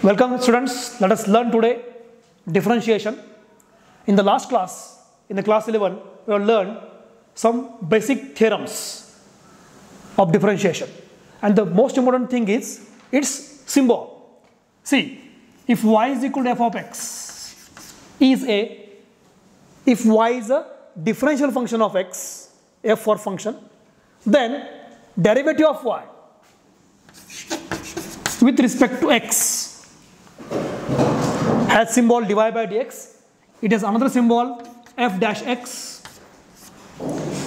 Welcome students, let us learn today differentiation. In the last class, in the class 11, we have learned some basic theorems of differentiation. And the most important thing is its symbol. See, if y is equal to f of x if y is a differential function of x, f for function, then derivative of y with respect to x has symbol dy by dx. It has another symbol f dash x.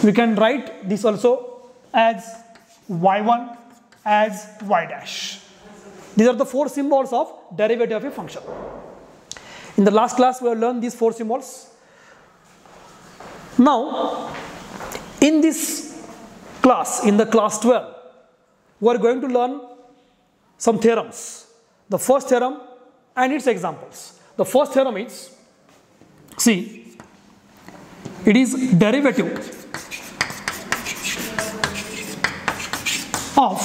We can write this also as y1 as y dash. These are the four symbols of derivative of a function. In the last class we have learned these four symbols. Now in this class, in the class 12, we are going to learn some theorems. The first theorem and its examples. The first theorem is, see, it is derivative of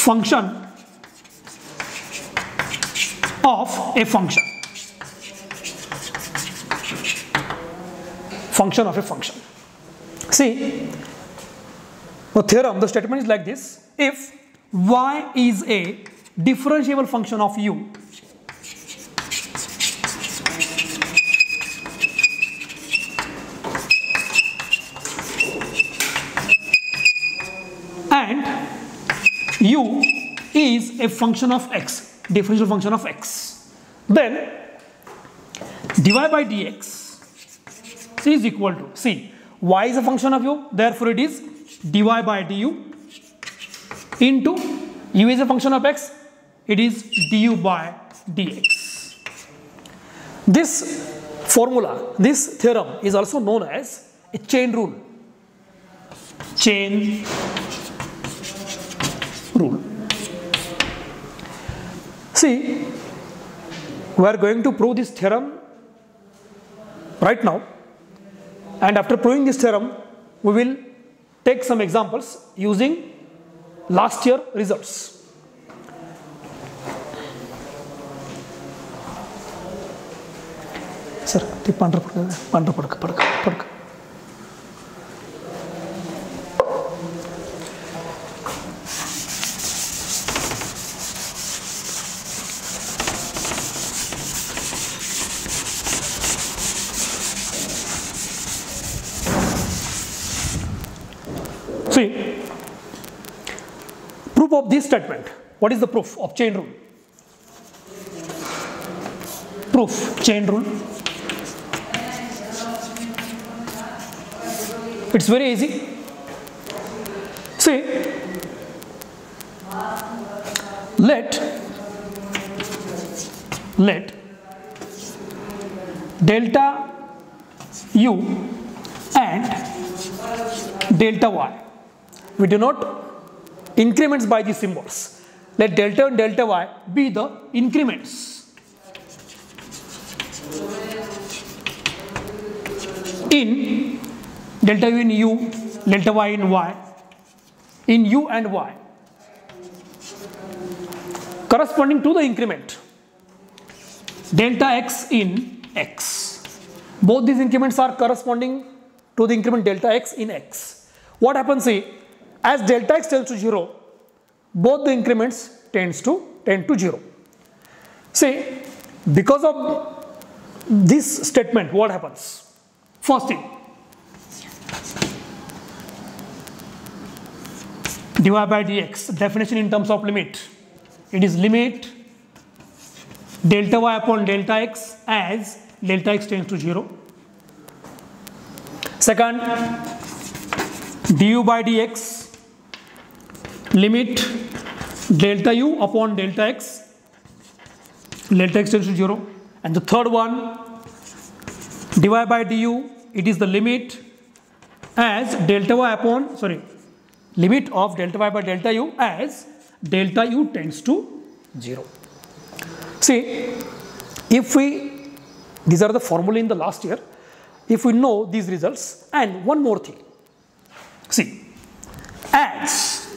function of a function. Function of a function. See, the theorem, the statement is like this: if y is a differentiable function of u, and u is a function of x, differential function of x, then dy by dx is equal to, see, y is a function of u, therefore it is dy by du, into u is a function of x, it is du by dx. This formula, this theorem is also known as a chain rule. Chain rule. See, we are going to prove this theorem right now, and after proving this theorem we will take some examples using last year results. Sir, see, proof of this statement. What is the proof of chain rule? Proof, chain rule. It's very easy. See, let delta u and delta y, we denote increments by these symbols. Let delta and delta y be the increments in delta u in u, delta y in y, in u and y, corresponding to the increment delta x in x. Both these increments are corresponding to the increment delta x in x. What happens is, as delta x tends to 0, both the increments tend to 0. See, because of this statement, what happens? First thing, dy by dx, definition in terms of limit. It is limit delta y upon delta x as delta x tends to 0. Second, du by dx, limit delta u upon delta x tends to 0. And the third one, dy by du, it is the limit as delta y upon, limit of delta y by delta u as delta u tends to 0. See, if we, these are the formulae in the last year, if we know these results, and one more thing, see, as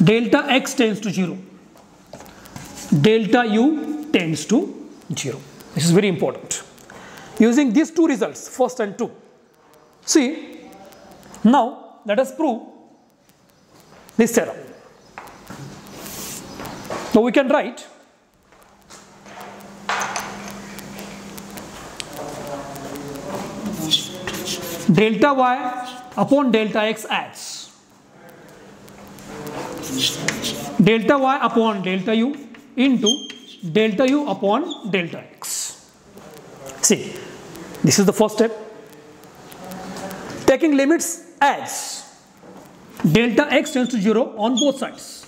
delta x tends to 0, delta u tends to 0. This is very important. Using these two results, first and 2. See, now let us prove this theorem. Now we can write delta y upon delta x as delta y upon delta u into delta u upon delta x. See, this is the first step. Taking limits as delta x tends to 0 on both sides.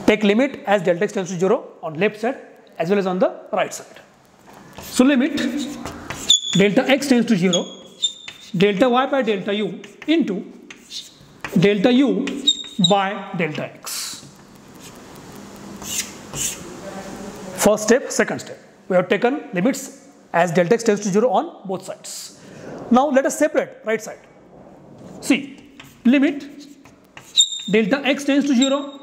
Take limit as delta x tends to 0 on left side as well as on the right side. So limit delta x tends to 0, delta y by delta u into delta u by delta x. First step, second step. We have taken limits as delta x tends to 0 on both sides. Now let us separate right side. See, limit delta x tends to 0,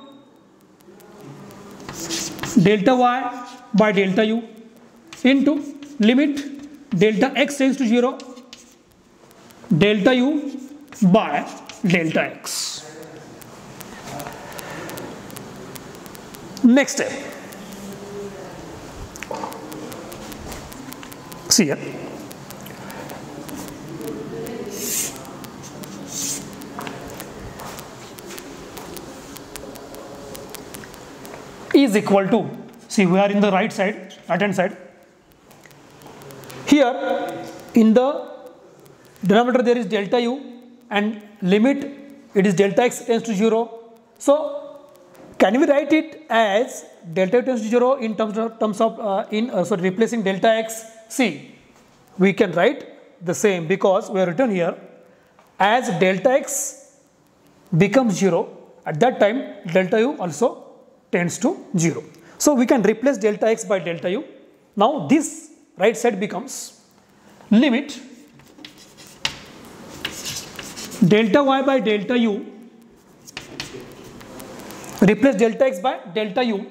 delta y by delta u into limit delta x tends to 0, delta u by delta x. Next step. See here. Is equal to, see, we are in the right side, right hand side. Here in the denominator there is delta u and limit it is delta x tends to 0. So can we write it as delta u tends to 0 in terms of replacing delta x? See, we can write the same because we have written here as delta x becomes 0, at that time delta u also tends to 0. So we can replace delta x by delta u. Now this right side becomes limit delta y by delta u, replace delta x by delta u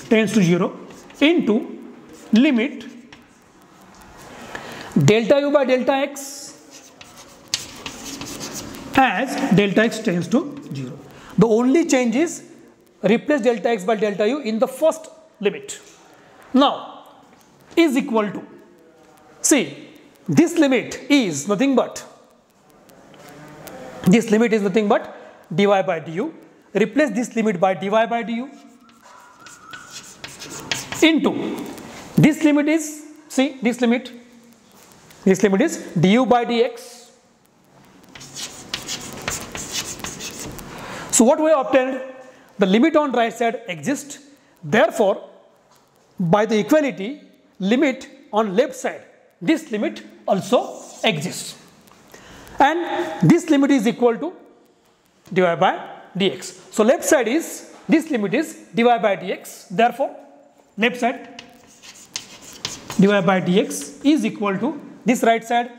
tends to 0 into limit delta u by delta x as delta x tends to 0. The only change is replace delta x by delta u in the first limit. Now is equal to, see, this limit is nothing but dy by du. Replace this limit by dy by du into this limit is, see, this limit is du by dx. So what we have obtained, the limit on right side exists, therefore by the equality limit on left side, this limit also exists, and this limit is equal to dy by dx. So left side is, this limit is dy by dx, therefore left side dy by dx is equal to this right side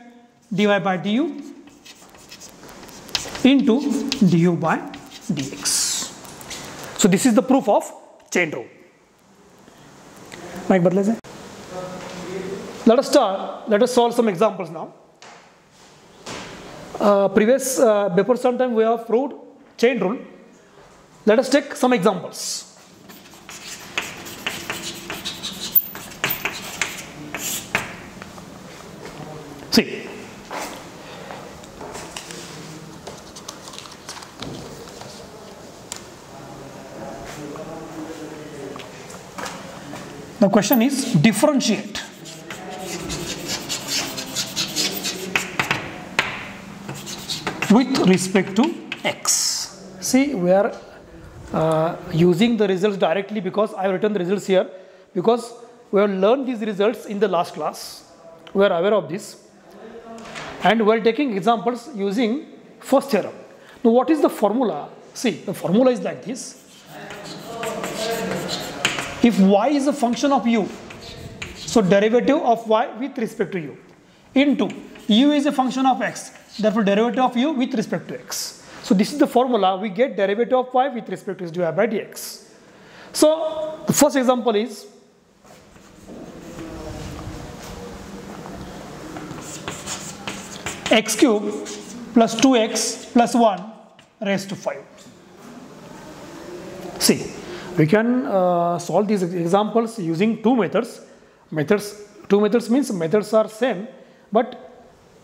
dy by du into du by dx. So this is the proof of chain rule. Let us solve some examples now. Before some time we have proved chain rule. Let us take some examples. See, the question is differentiate with respect to x. See, we are using the results directly because I have written the results here because we have learned these results in the last class. We are aware of this and we are taking examples using first theorem. Now what is the formula? See, the formula is like this. If y is a function of u, so derivative of y with respect to u, into u is a function of x, therefore derivative of u with respect to x. So this is the formula we get derivative of y with respect to dy by dx. So the first example is x cube plus 2x plus 1 raised to 5. See, we can solve these examples using two methods. Two methods means methods are same, but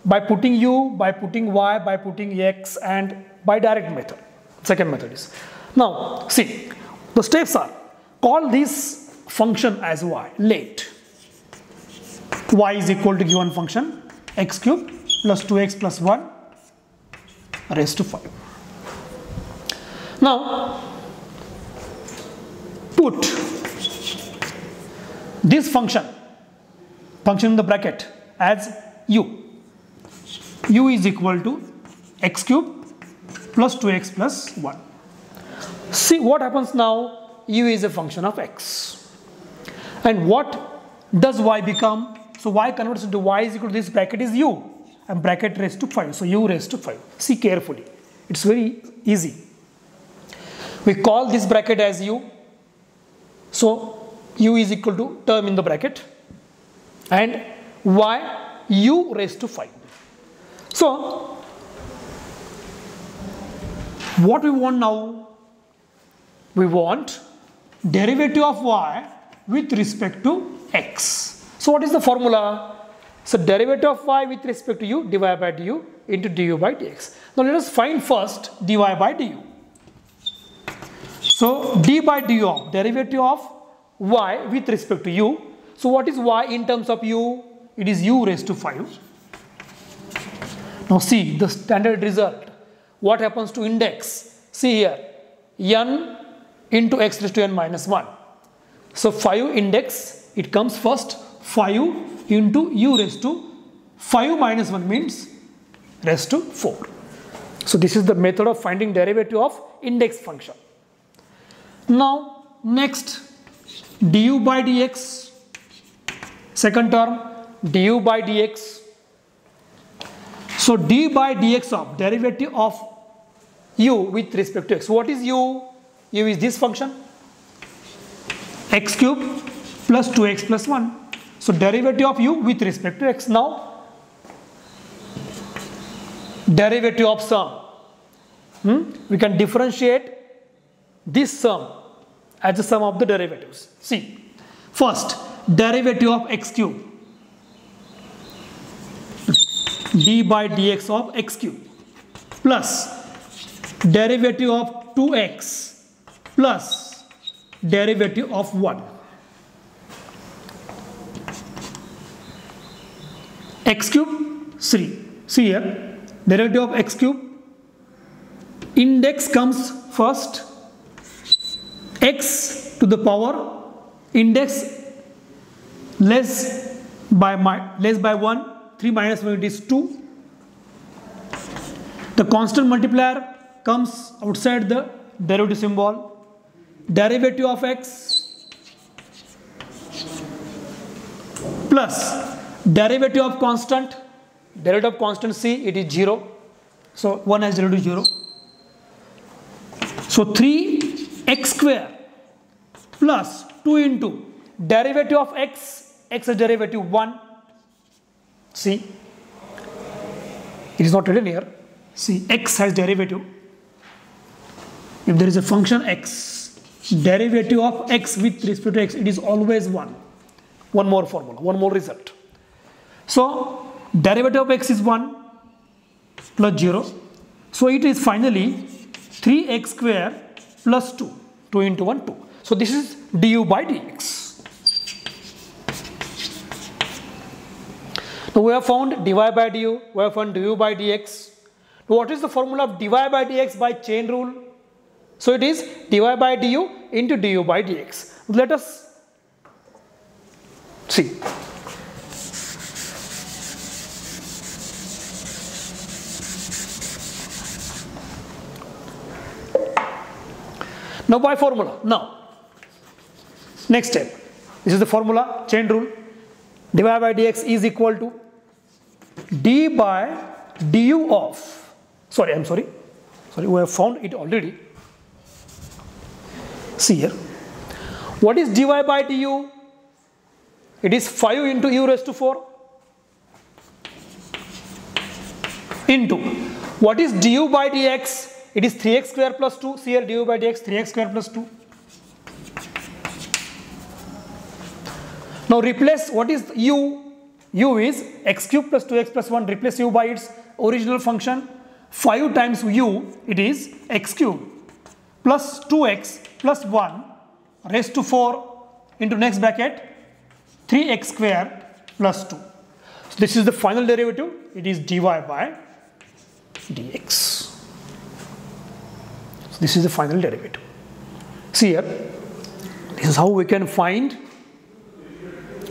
by putting u, by putting y, by putting x, and by direct method. Second method is. Now, see, the steps are, call this function as y, let y is equal to given function x cube plus 2x plus 1 raised to 5. Now, put this function in the bracket as u. U is equal to x cube plus 2x plus 1. See what happens now, u is a function of x. And what does y become? So y converts into y is equal to this bracket is u and bracket raised to 5. So u raised to 5. See carefully. It's very easy. We call this bracket as u. So u is equal to term in the bracket and y u raised to 5. So what we want now? We want derivative of y with respect to x. So what is the formula? So derivative of y with respect to u, dy by du into du by dx. Now let us find first dy by du. So d by du of derivative of y with respect to u. So what is y in terms of u? It is u raised to 5. Now see the standard result. What happens to index? See here, n into x raised to n minus 1. So 5 index, it comes first 5 into u raised to 5 minus 1 means raised to 4. So this is the method of finding derivative of index function. Now next, du by dx, second term du by dx. So d by dx of derivative of u with respect to x. What is u? U is this function x cube plus 2x plus 1. So derivative of u with respect to x. Now derivative of sum. We can differentiate this sum as the sum of the derivatives. See, first derivative of x cube, d by dx of x cube plus derivative of 2x plus derivative of 1. X cube 3. See here, derivative of x cube, index comes first, x to the power, index less by 1, 3 minus 1 it is 2. The constant multiplier comes outside the derivative symbol. Derivative of x plus derivative of constant. Derivative of constant c, it is 0. So 1 has derivative 0. So 3x square plus 2 into derivative of x, x is derivative 1. See, it is not written here. See, x has derivative. If there is a function x, derivative of x with respect to x, it is always 1. One more formula, one more result. So derivative of x is 1 plus 0. So it is finally 3x square plus 2. 2 into 1, 2. So this is du by dx. Now we have found dy by du, we have found du by dx. Now what is the formula of dy by dx by chain rule? So it is dy by du into du by dx. Let us see. Now by formula. Now, next step. This is the formula, chain rule. Dy by dx is equal to d by du of, Sorry, we have found it already. See here. What is dy by du? It is 5 into u raised to 4 into what is du by dx? It is 3x square plus 2. See here, du by dx 3x square plus 2. Now replace what is u? U is x cube plus 2x plus 1. Replace u by its original function. 5 times u, it is x cube plus 2x plus 1 raised to 4 into next bracket 3x square plus 2. So this is the final derivative. It is dy by dx. So this is the final derivative. See here, this is how we can find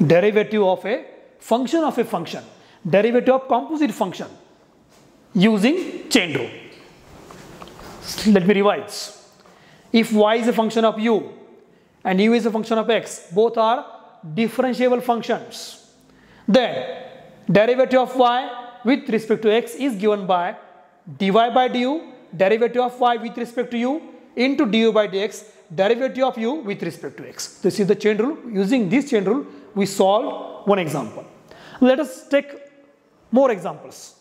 derivative of a function of a function, derivative of composite function using chain rule. Let me revise. If y is a function of u and u is a function of x, both are differentiable functions, then derivative of y with respect to x is given by dy by du, derivative of y with respect to u into du by dx, derivative of u with respect to x. This is the chain rule. Using this chain rule, we solve one example. Let us take more examples.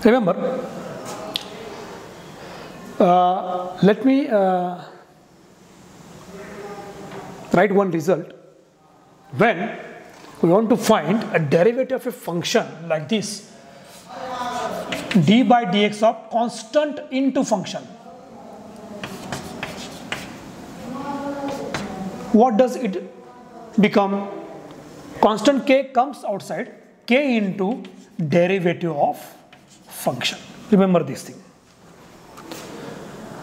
Remember, let me write one result. When we want to find a derivative of a function like this, d by dx of constant into function, what does it become? Constant k comes outside, k into derivative of function. Remember this thing.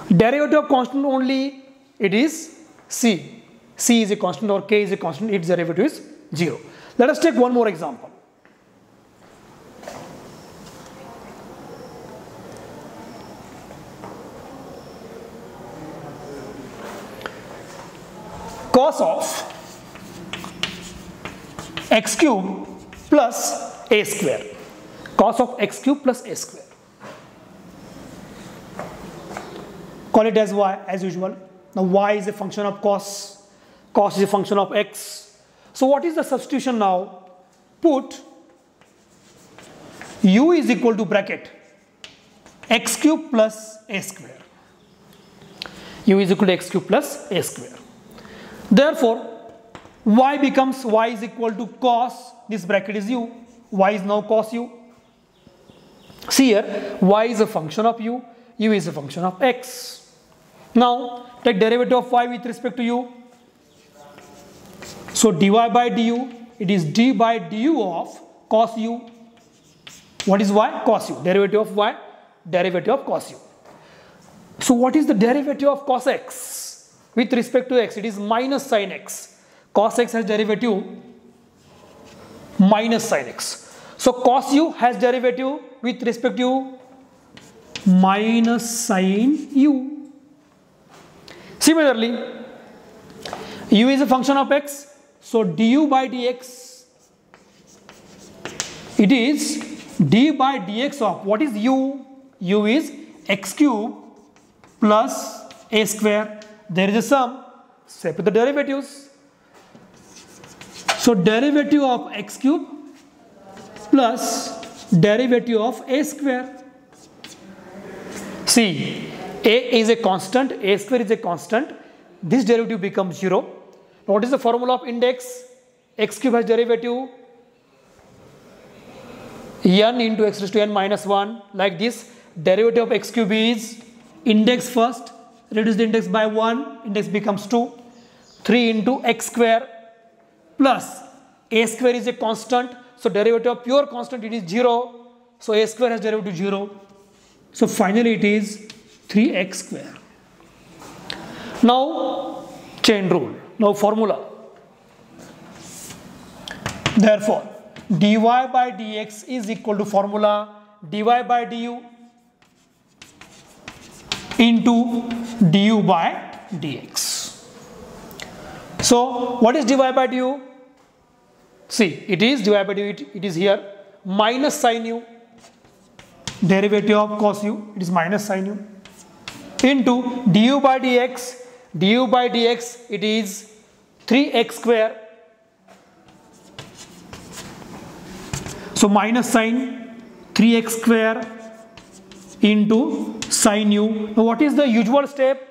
Derivative of constant only, it is c. C is a constant or k is a constant, its derivative is 0. Let us take one more example. Cos of x cube plus a square. Cos of x cube plus a square. Call it as y as usual. Now y is a function of cos. Cos is a function of x. So what is the substitution now? Put u is equal to bracket x cube plus a square. U is equal to x cube plus a square. Therefore, y becomes y is equal to cos, this bracket is u, y is now cos u. See here, y is a function of u is a function of x. Now, take derivative of y with respect to u. So, dy by du, it is d by du of cos u. What is y? Cos u. Derivative of y, derivative of cos u. So, what is the derivative of cos x? With respect to x, it is minus sin x. Cos x has derivative minus sin x. So, cos u has derivative with respect to minus sin u. Similarly, u is a function of x. So, du by dx, it is d by dx of what is u? U is x cube plus a square. There is a sum, separate the derivatives. So, derivative of x cube plus derivative of a square. See, a is a constant, a square is a constant. This derivative becomes 0. What is the formula of index? X cube has derivative n into x raised to n minus 1 like this. Derivative of x cube is index first, reduce the index by 1, index becomes 2, 3 into x square plus a square is a constant, so derivative of pure constant it is 0, so a square has derivative 0, so finally it is 3x square. Now chain rule, now formula. Therefore dy by dx is equal to formula dy by du into du by dx. So what is dy by du? See, it is dy by du, it is here, minus sin u, derivative of cos u, it is minus sin u, into du by dx, it is 3x square. So minus sin 3x square into sin u. Now what is the usual step?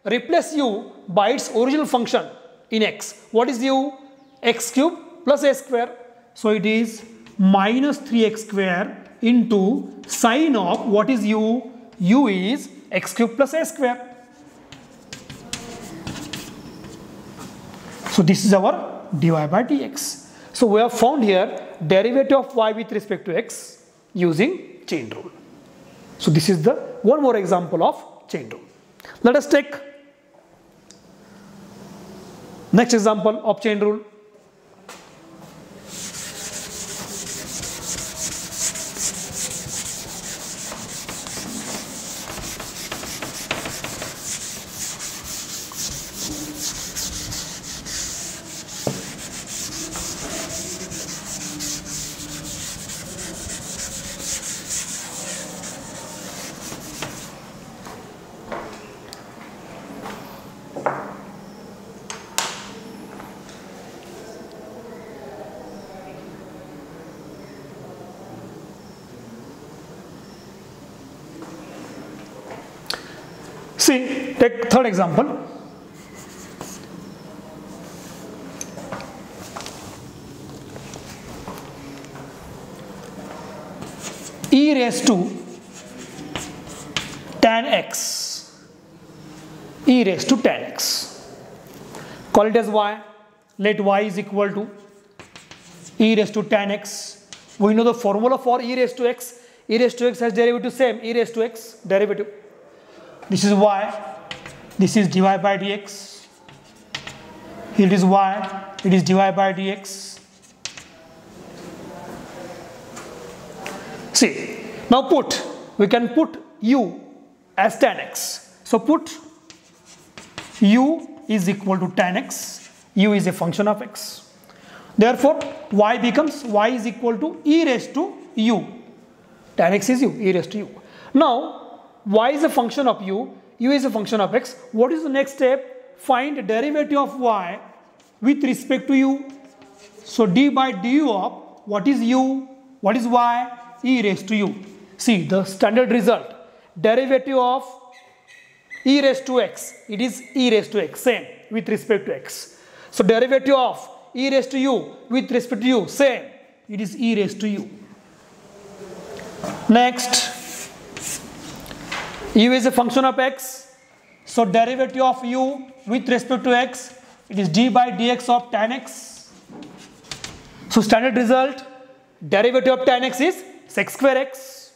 Replace u by its original function in x. What is u? X cube plus a square. So it is minus 3x square into sin of what is u? U is x cube plus a square. So this is our dy by dx. So we have found here derivative of y with respect to x using chain rule. So this is the one more example of chain rule. Let us take next example of chain rule. See, take third example. E raised to tan x. E raised to tan x. Call it as y. Let y is equal to e raised to tan x. We know the formula for e raised to x. E raised to x has derivative same. E raised to x derivative. This is y, this is dy by dx, here it is y, it is dy by dx. See, now we can put u as tan x. So put u is equal to tan x, u is a function of x. Therefore, y is equal to e raised to u, tan x is u, e raised to u. Now, y is a function of u is a function of x. What is the next step? Find the derivative of y with respect to u. So d by du of what is u, what is y? E raised to u. See the standard result. Derivative of e raised to x, it is e raised to x, same with respect to x. So derivative of e raised to u with respect to u, same, it is e raised to u. Next, u is a function of x, so derivative of u with respect to x, it is d by dx of tan x. So standard result, derivative of tan x is sec square x.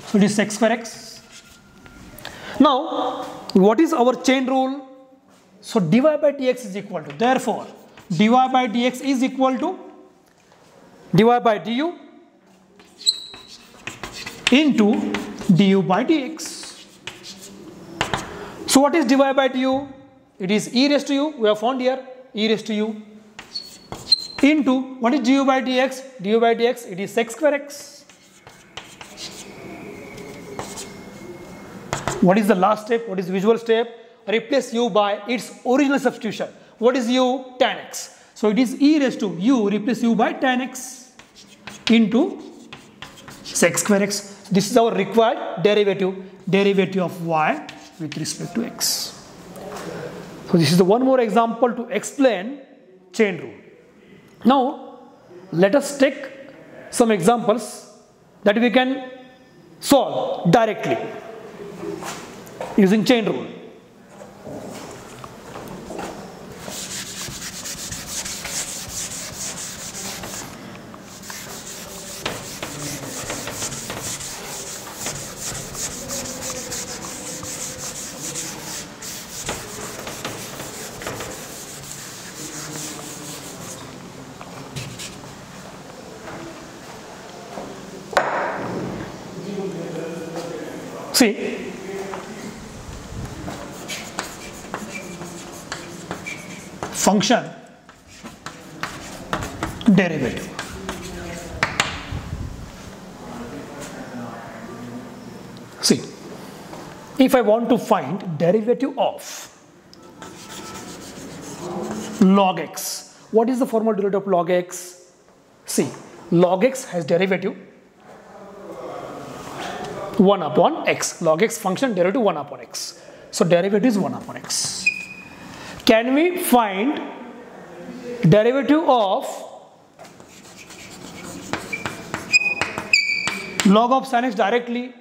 So it is sec square x. Now, what is our chain rule? So dy by dx is equal to, therefore dy by dx is equal to dy by du into du by dx. So what is dy by du? It is e raised to u, we have found here, e raised to u, into what is du by dx? Du by dx, it is sec square x. What is the last step? What is the visual step? Replace u by its original substitution. What is u? Tan x. So it is e raised to u, replace u by tan x into sec square x. This is our required derivative of y with respect to x. So this is the one more example to explain chain rule. Now let us take some examples that we can solve directly using chain rule. See, function derivative. See, if I want to find derivative of log x, what is the formal derivative of log x? See, log x has derivative 1 upon x. Log x function derivative 1 upon x. So derivative is 1 upon x. Can we find derivative of log of sin x directly?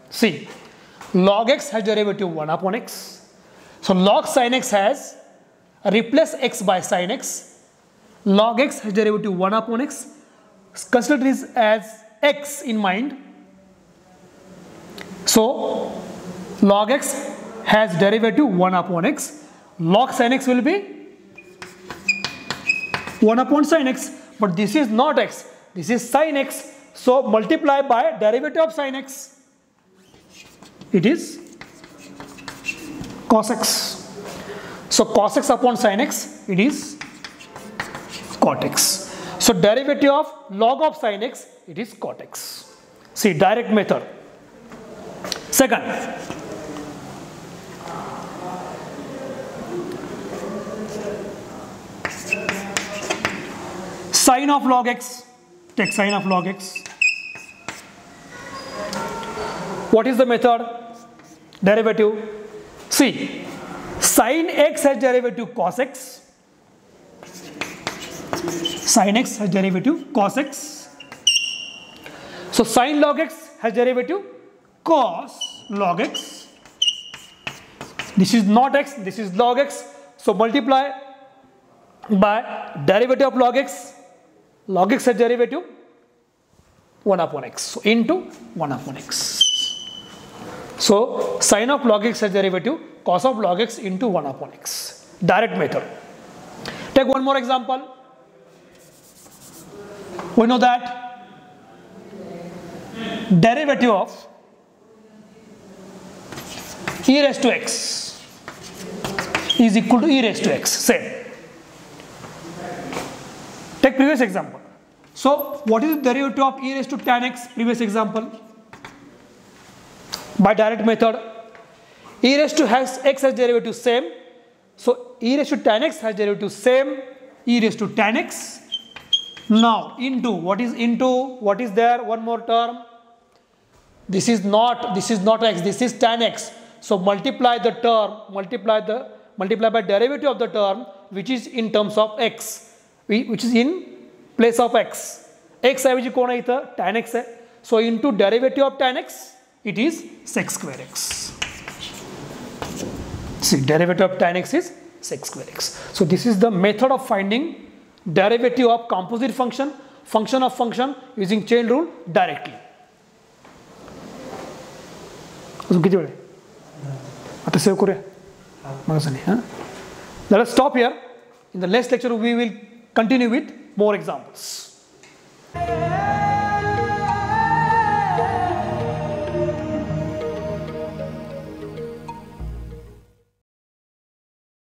See, log x has derivative 1 upon x. So log sin x has replace x by sin x. Log x has derivative 1 upon x. Consider this as x in mind. So log x has derivative 1 upon x. Log sin x will be 1 upon sin x. But this is not x. This is sin x. So multiply by derivative of sin x. It is cos x. So cos x upon sin x, it is cot x. So derivative of log of sin x, it is cot x. See, direct method. Second, sine of log x. Take sine of log x. What is the method? Derivative. See, sine x has derivative cos x. Sine x has derivative cos x. So sine log x has derivative cos log x. This is not x, this is log x. So multiply by derivative of log x. Log x has derivative 1 upon x. So into 1 upon x. So sine of log x has derivative cos of log x into 1 upon x. Direct method. Take one more example. We know that derivative of e raised to x is equal to e raised to x. Same. Take previous example. So what is the derivative of e raised to tan x? Previous example. By direct method, e raised to x has derivative same. So e raised to tan x has derivative same. E raised to tan x. Now into, what is into? What is there? One more term. This is not x, this is tan x. So multiply the term, multiply by derivative of the term which is in terms of x, which is in place of x. X ऐवजी कोण आहे इथं? tan x आहे. So into derivative of tan x, it is sec square x. See, derivative of tan x is sec square x. So this is the method of finding derivative of composite function, function of function using chain rule directly. अजून किती वेळ आहे? आता save करूया. मागचं नाही हां. Let us stop here. In the next lecture we will continue with more examples.